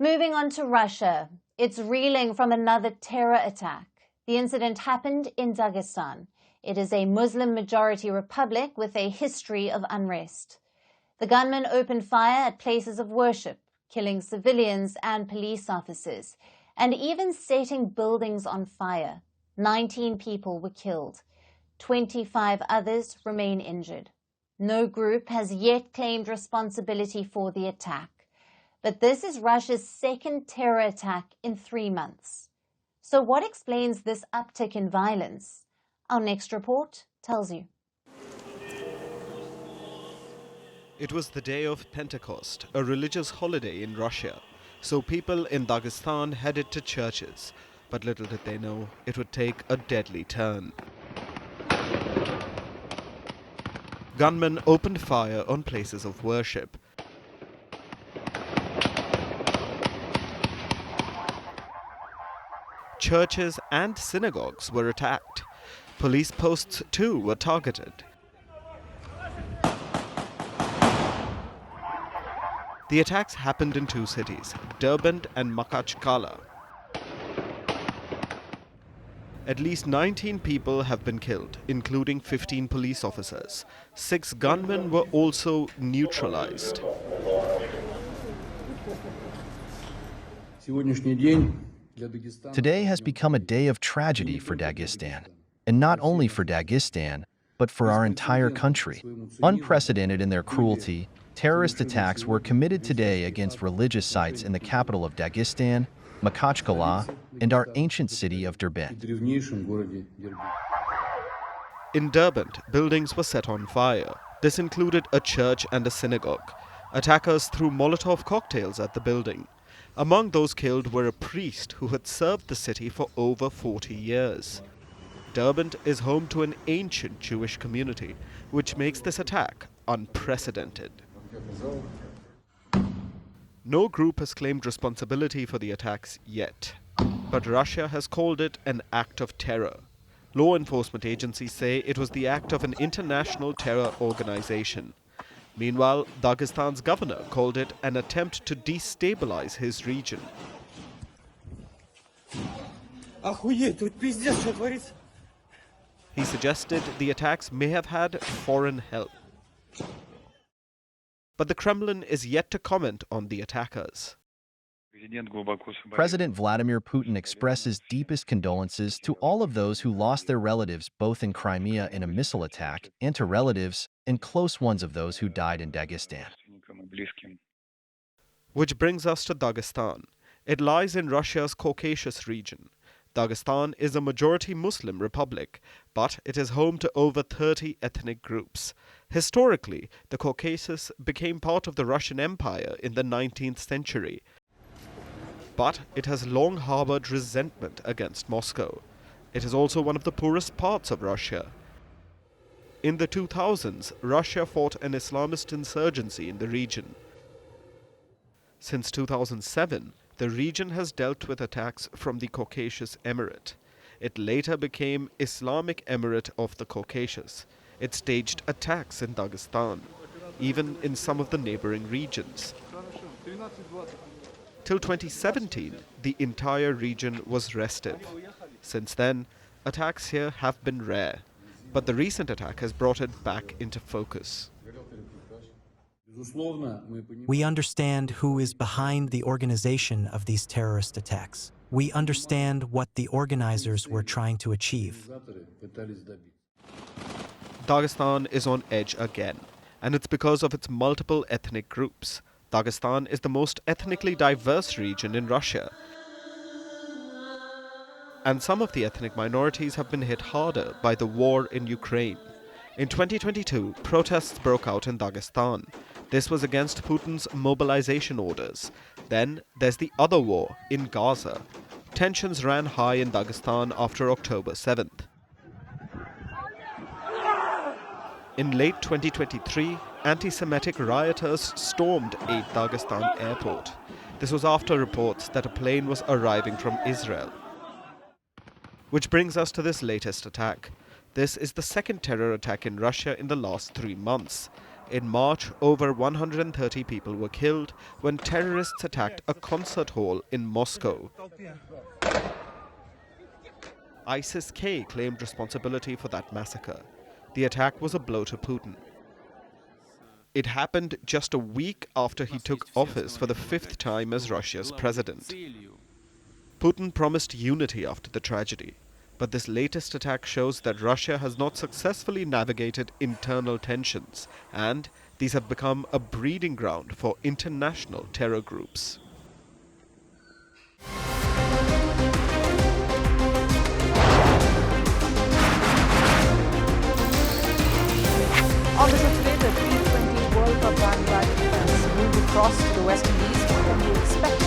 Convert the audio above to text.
Moving on to Russia, it's reeling from another terror attack. The incident happened in Dagestan. It is a Muslim-majority republic with a history of unrest. The gunmen opened fire at places of worship, killing civilians and police officers, and even setting buildings on fire. 19 people were killed. 25 others remain injured. No group has yet claimed responsibility for the attack. But this is Russia's second terror attack in 3 months. So what explains this uptick in violence? Our next report tells you. It was the day of Pentecost, a religious holiday in Russia. So people in Dagestan headed to churches. But little did they know, it would take a deadly turn. Gunmen opened fire on places of worship. Churches and synagogues were attacked. Police posts too were targeted. The attacks happened in 2 cities, Derbent and Makhachkala. At least 19 people have been killed, including 15 police officers. 6 gunmen were also neutralized. Today has become a day of tragedy for Dagestan, and not only for Dagestan, but for our entire country. Unprecedented in their cruelty, terrorist attacks were committed today against religious sites in the capital of Dagestan, Makhachkala, and our ancient city of Derbent. In Derbent, buildings were set on fire. This included a church and a synagogue. Attackers threw Molotov cocktails at the building. Among those killed were a priest who had served the city for over 40 years. Derbent is home to an ancient Jewish community, which makes this attack unprecedented. No group has claimed responsibility for the attacks yet, but Russia has called it an act of terror. Law enforcement agencies say it was the act of an international terror organization. Meanwhile, Dagestan's governor called it an attempt to destabilize his region. He suggested the attacks may have had foreign help. But the Kremlin is yet to comment on the attackers. President Vladimir Putin expresses deepest condolences to all of those who lost their relatives both in Crimea in a missile attack and to relatives and close ones of those who died in Dagestan. Which brings us to Dagestan. It lies in Russia's Caucasus region. Dagestan is a majority Muslim republic, but it is home to over 30 ethnic groups. Historically, the Caucasus became part of the Russian Empire in the 19th century. But it has long harbored resentment against Moscow. It is also one of the poorest parts of Russia. In the 2000s, Russia fought an Islamist insurgency in the region. Since 2007, the region has dealt with attacks from the Caucasus Emirate. It later became Islamic Emirate of the Caucasus. It staged attacks in Dagestan, even in some of the neighboring regions. Till 2017, the entire region was restive. Since then, attacks here have been rare, but the recent attack has brought it back into focus. We understand who is behind the organization of these terrorist attacks. We understand what the organizers were trying to achieve. Dagestan is on edge again, and it's because of its multiple ethnic groups. Dagestan is the most ethnically diverse region in Russia. And some of the ethnic minorities have been hit harder by the war in Ukraine. In 2022, protests broke out in Dagestan. This was against Putin's mobilization orders. Then there's the other war in Gaza. Tensions ran high in Dagestan after October 7th. In late 2023, anti-Semitic rioters stormed Eid Dagestan airport. This was after reports that a plane was arriving from Israel. Which brings us to this latest attack. This is the second terror attack in Russia in the last 3 months. In March, over 130 people were killed when terrorists attacked a concert hall in Moscow. ISIS-K claimed responsibility for that massacre. The attack was a blow to Putin. It happened just a week after he took office for the 5th time as Russia's president. Putin promised unity after the tragedy, but this latest attack shows that Russia has not successfully navigated internal tensions, and these have become a breeding ground for international terror groups. Also today, the T20 World Cup bandwagon has moved across to the West Indies. What can we expect